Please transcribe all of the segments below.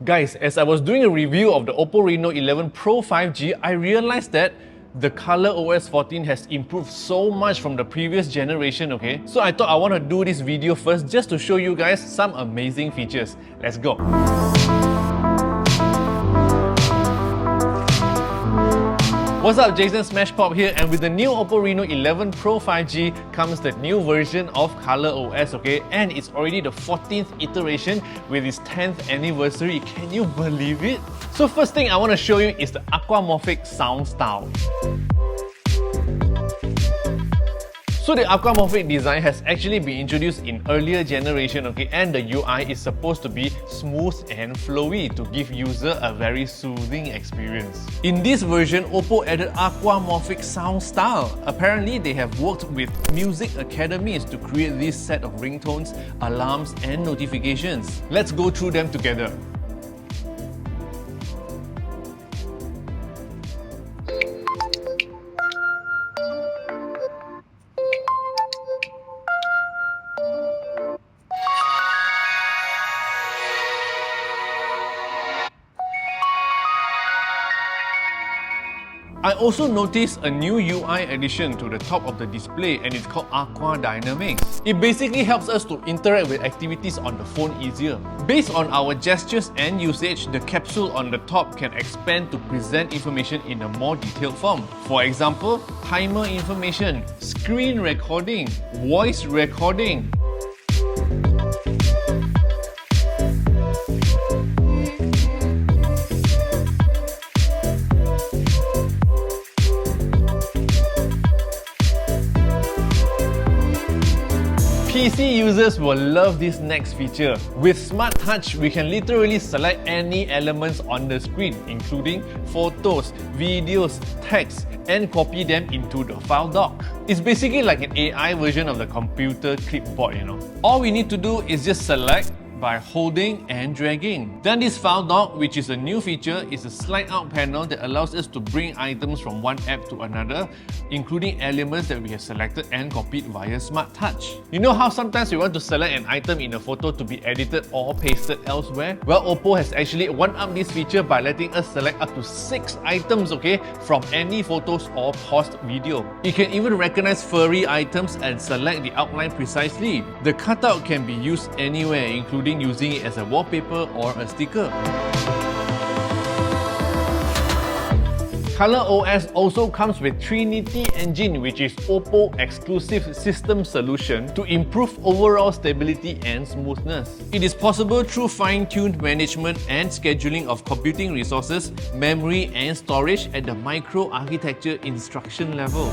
Guys, as I was doing a review of the Oppo Reno 11 Pro 5G, I realized that the ColorOS 14 has improved so much from the previous generation, okay? So I thought I want to do this video first just to show you guys some amazing features. Let's go! What's up, Jason Smashpop here, and with the new Oppo Reno 11 Pro 5G comes the new version of ColorOS, okay? And it's already the 14th iteration with its 10th anniversary. Can you believe it? So first thing I want to show you is the aquamorphic sound style. So the aquamorphic design has actually been introduced in earlier generation, okay, and the UI is supposed to be smooth and flowy to give user a very soothing experience. In this version, Oppo added aquamorphic sound style. Apparently, they have worked with music academies to create this set of ringtones, alarms, and notifications. Let's go through them together. I also noticed a new UI addition to the top of the display, and it's called Aqua Dynamics. It basically helps us to interact with activities on the phone easier. Based on our gestures and usage, the capsule on the top can expand to present information in a more detailed form. For example, timer information, screen recording, voice recording. PC users will love this next feature. With Smart Touch, we can literally select any elements on the screen, including photos, videos, text, and copy them into the file dock. It's basically like an AI version of the computer clipboard, you know. All we need to do is just select by holding and dragging. Then this file dock, which is a new feature, is a slide out panel that allows us to bring items from one app to another, including elements that we have selected and copied via Smart Touch. You know how sometimes we want to select an item in a photo to be edited or pasted elsewhere? Well, Oppo has actually one-upped this feature by letting us select up to 6 items, okay, from any photos or paused video. It can even recognize furry items and select the outline precisely. The cutout can be used anywhere, including using it as a wallpaper or a sticker. ColorOS also comes with Trinity Engine, which is Oppo exclusive system solution to improve overall stability and smoothness. It is possible through fine-tuned management and scheduling of computing resources, memory and storage at the microarchitecture instruction level.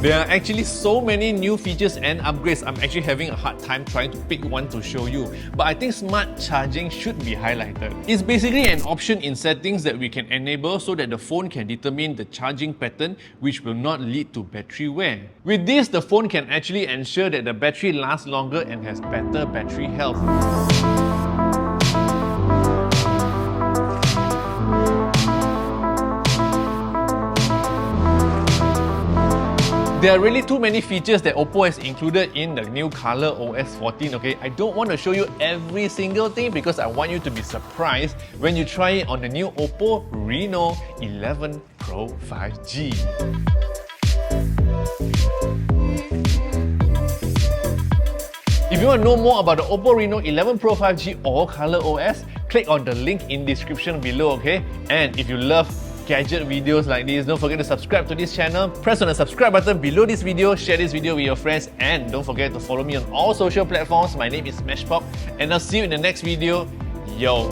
There are actually so many new features and upgrades, I'm actually having a hard time trying to pick one to show you. But I think smart charging should be highlighted. It's basically an option in settings that we can enable so that the phone can determine the charging pattern, which will not lead to battery wear. With this, the phone can actually ensure that the battery lasts longer and has better battery health. There are really too many features that Oppo has included in the new ColorOS 14, okay? I don't want to show you every single thing because I want you to be surprised when you try it on the new Oppo Reno 11 Pro 5G. If you want to know more about the Oppo Reno 11 Pro 5G or ColorOS, click on the link in description below, okay? And if you love gadget videos like this, don't forget to subscribe to this channel. Press on the subscribe button below this video, share this video with your friends, and don't forget to follow me on all social platforms. My name is Smashpop, and I'll see you in the next video. Yo!